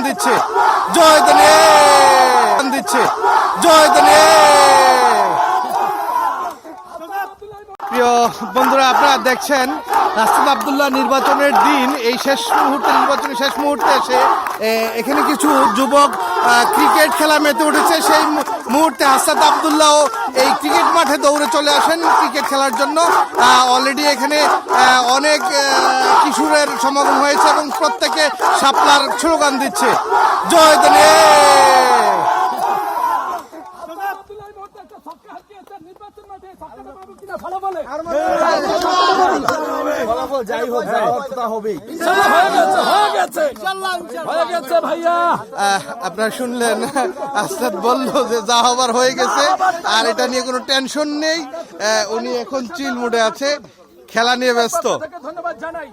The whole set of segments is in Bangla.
দিচ্ছে জয় দিনে দিচ্ছে জয় দিনে। প্রিয় বন্ধুরা, আপনারা দেখছেন আসাদ আব্দুল্লাহ নির্বাচনের দিন, এই নির্বাচনের শেষ মুহূর্তে এসে এখানে কিছু যুবক ক্রিকেট খেলা মেতে উঠেছে। সেই মুহূর্তে আসাদ আব্দুল্লাহ এই ক্রিকেট মাঠে দৌড়ে চলে আসেন ক্রিকেট খেলার জন্য। অলরেডি এখানে অনেক কিশোরের সমাগম হয়েছে এবং প্রত্যেকে শাপলার স্লোগান দিচ্ছে জয় দিনে। আপনারা শুনলেন, আসাদ বলল যে যা হবার হয়ে গেছে, আর এটা নিয়ে কোনো টেনশন নেই। উনি এখন চিল মুডে আছে, খেলা নিয়ে ব্যস্ত। ধন্যবাদ জানাই।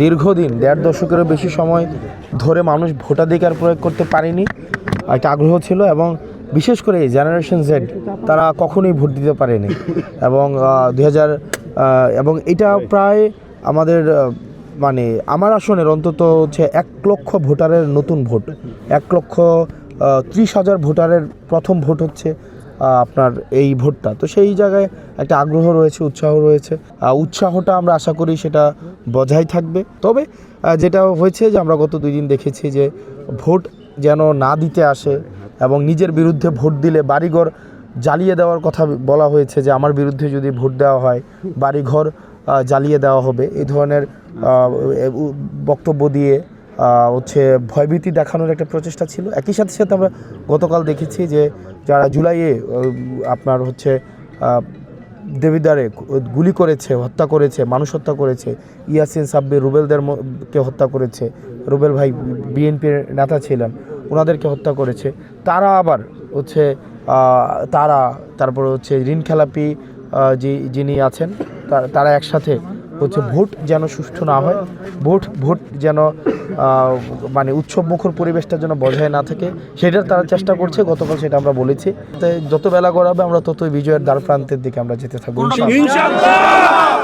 দীর্ঘদিন 1.5 দশকেরও বেশি সময় ধরে মানুষ ভোটাধিকার প্রয়োগ করতে পারেনি, একটা আগ্রহ ছিল। এবং বিশেষ করে এই জেনারেশন জেড তারা কখনোই ভোট দিতে পারেনি। এবং 2000 এবং এটা প্রায় আমাদের মানে আমার আসনের অন্তত হচ্ছে 1 লক্ষ ভোটারের নতুন ভোট, 1,30,000 ভোটারের প্রথম ভোট হচ্ছে আপনার এই ভোটটা। তো সেই জায়গায় একটা আগ্রহ রয়েছে, উৎসাহ রয়েছে। উৎসাহটা আমরা আশা করি সেটা বজায় থাকবে। তবে যেটা হয়েছে যে আমরা গত 2 দিন দেখেছি যে ভোট যেন না দিতে আসে এবং নিজের বিরুদ্ধে ভোট দিলে বাড়িঘর জ্বালিয়ে দেওয়ার কথা বলা হয়েছে, যে আমার বিরুদ্ধে যদি ভোট দেওয়া হয় বাড়িঘর জ্বালিয়ে দেওয়া হবে, এই ধরনের বক্তব্য দিয়ে হচ্ছে ভয়ভীতি দেখানোর একটা প্রচেষ্টা ছিল। একই সাথে সাথে আমরা গতকাল দেখেছি যে যারা জুলাইয়ে আপনার হচ্ছে দেবিদ্বারে গুলি করেছে, হত্যা করেছে, মানুষ হত্যা করেছে, ইয়াসিন সাব্বির রুবেলদেরকে হত্যা করেছে, রুবেল ভাই বিএনপির নেতা ছিলেন, ওনাদেরকে হত্যা করেছে। তারা আবার হচ্ছে তারপরে হচ্ছে ঋণ খেলাপি যিনি আছেন তারা একসাথে হচ্ছে ভোট যেন সুষ্ঠু না হয়, ভোট যেন মানে উৎসবমুখর পরিবেশটা যেন বজায় না থাকে, সেটার তারা চেষ্টা করছে। গতকাল সেটা আমরা বলেছি। যত বেলা গড়াবে আমরা ততই বিজয়ের দ্বার প্রান্তের দিকে আমরা যেতে থাকবো ইনশাআল্লাহ।